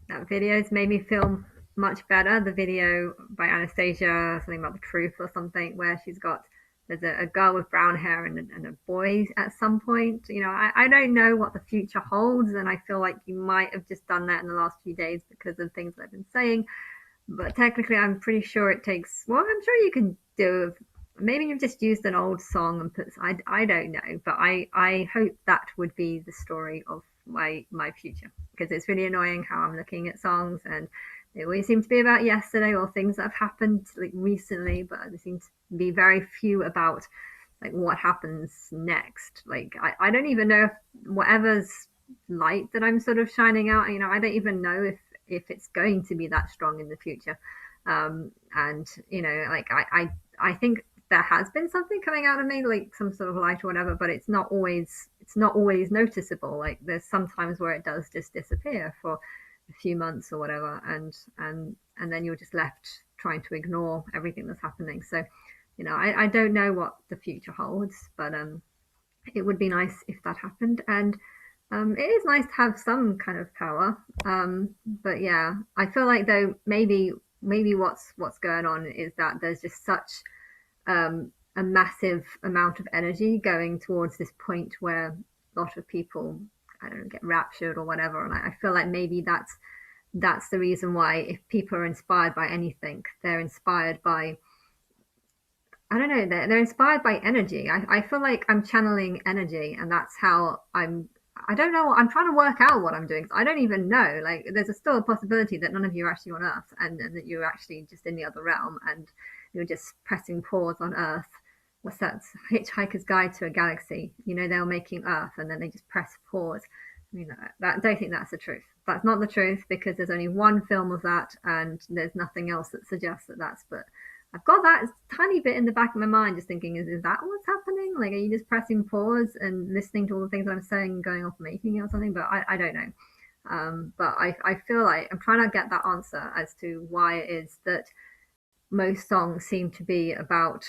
that video's made me feel much better. The video by Anastasia, something about the truth or something, where there's a girl with brown hair and a boy at some point. I don't know what the future holds, and I feel like you might have just done that in the last few days because of things I've been saying. But technically, I'm pretty sure it takes. Well, I'm sure you can do. Maybe you've just used an old song and put. I don't know, but I hope that would be the story of my future, because it's really annoying how I'm looking at songs and they always seem to be about yesterday or things that have happened like recently, but there seems to be very few about like what happens next. Like I don't even know if whatever's light that I'm sort of shining out, I don't even know if it's going to be that strong in the future. And like I think there has been something coming out of me, like some sort of light or whatever, but it's not always noticeable. Like there's sometimes where it does just disappear for a few months or whatever, and then you're just left trying to ignore everything that's happening. So, I don't know what the future holds, but it would be nice if that happened. And it is nice to have some kind of power. But yeah, I feel like though maybe what's going on is that there's just such a massive amount of energy going towards this point where a lot of people, I don't know, get raptured or whatever. And I feel like maybe that's the reason why if people are inspired by anything, they're inspired by, I don't know, they're inspired by energy. I feel like I'm channeling energy, and that's how I don't know. I'm trying to work out what I'm doing. I don't even know. Like, still a possibility that none of you are actually on Earth, and that you're actually just in the other realm, and you're just pressing pause on Earth. What's that? Hitchhiker's Guide to a Galaxy. They're making Earth, and then they just press pause. I don't think that's the truth. That's not the truth, because there's only one film of that, and there's nothing else that suggests that that's. But I've got that tiny bit in the back of my mind, just thinking, is that what's happening? Like, are you just pressing pause and listening to all the things I'm saying and going off making it or something? But I don't know. But I feel like I'm trying to get that answer as to why it is that most songs seem to be about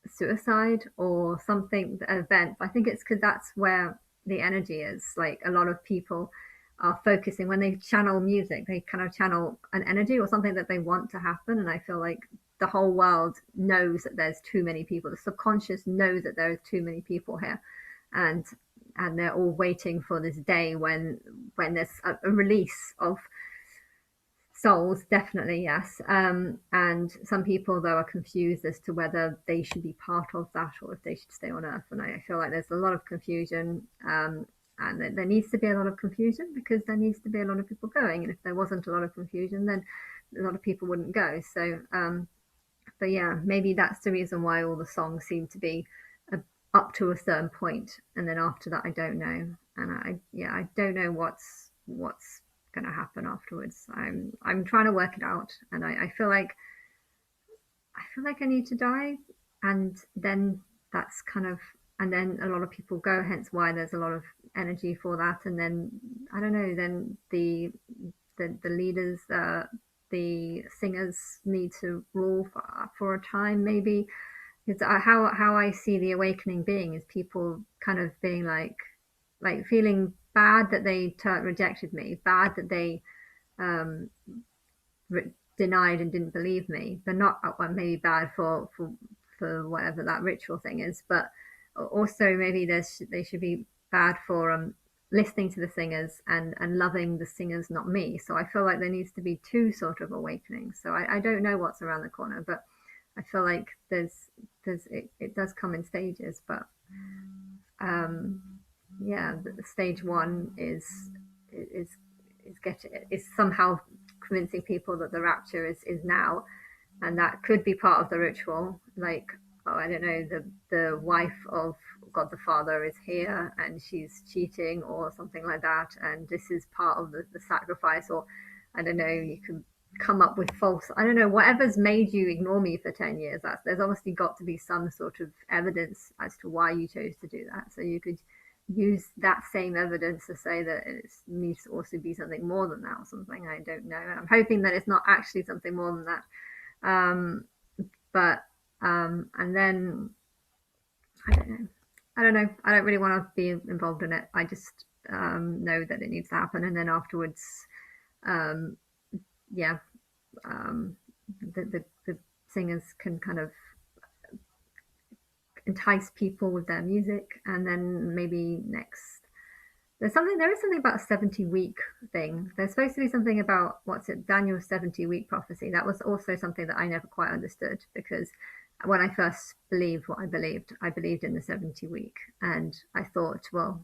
suicide or something, an event. I think it's because that's where the energy is. Like a lot of people are focusing when they channel music, they kind of channel an energy or something that they want to happen. And I feel like the whole world knows that there's too many people. The subconscious knows that there are too many people here, and they're all waiting for this day when there's a release of souls, definitely, yes. And some people, though, are confused as to whether they should be part of that or if they should stay on Earth. And I feel like there's a lot of confusion, and there needs to be a lot of confusion because there needs to be a lot of people going. And if there wasn't a lot of confusion, then a lot of people wouldn't go. So, but yeah, maybe that's the reason why all the songs seem to be up to a certain point, and then after that, I don't know. And I don't know what's going to happen afterwards. I'm trying to work it out, and I feel like I need to die, and then that's kind of, and then a lot of people go. Hence why there's a lot of energy for that, and then I don't know. Then the leaders, the singers need to rule for a time, maybe. It's how I see the awakening being is people kind of being like feeling bad that they rejected me, bad that they um, denied and didn't believe me. They're not, well, maybe bad for whatever that ritual thing is, but also maybe they should be bad for listening to the singers and loving the singers, not me. So I feel like there needs to be two sort of awakenings. So I don't know what's around the corner, but I feel like it does come in stages. But um, yeah, the stage one is is somehow convincing people that the rapture is now, and that could be part of the ritual. Like, oh, I don't know, the wife of God the Father is here and she's cheating or something like that, and this is part of the sacrifice. Or I don't know, you can come up with false, I don't know, whatever's made you ignore me for 10 years. There's obviously got to be some sort of evidence as to why you chose to do that, so you could use that same evidence to say that it needs to also be something more than that or something. I don't know. And I'm hoping that it's not actually something more than that. Um, but and then I don't know. I don't know. I don't really want to be involved in it. I just know that it needs to happen, and then afterwards, um, yeah, um, the singers can kind of entice people with their music, and then maybe next there is something about a 70-week thing. There's supposed to be something about what's it, Daniel's 70-week prophecy. That was also something that I never quite understood, because when I first believed what I believed in the 70 week, and I thought, well,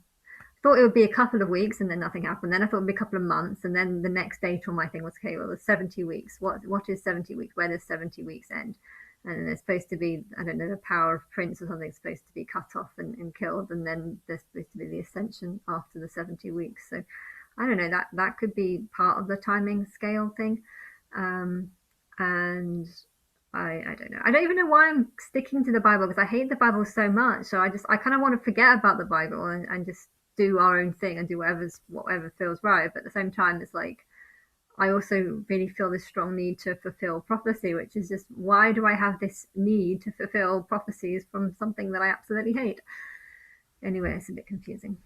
thought it would be a couple of weeks and then nothing happened. Then I thought it would be a couple of months, and then the next date on my thing was, okay, well, it's 70 weeks. What is 70 weeks? Where does 70 weeks end? And there's supposed to be, I don't know, the power of Prince or something supposed to be cut off and killed, and then there's supposed to be the ascension after the 70 weeks. So I don't know, that could be part of the timing scale thing. Um, and I don't know. I don't even know why I'm sticking to the Bible, because I hate the Bible so much. So I kind of want to forget about the Bible and just do our own thing and do whatever feels right. But at the same time, it's like I also really feel this strong need to fulfill prophecy, which is just, why do I have this need to fulfill prophecies from something that I absolutely hate? Anyway, it's a bit confusing.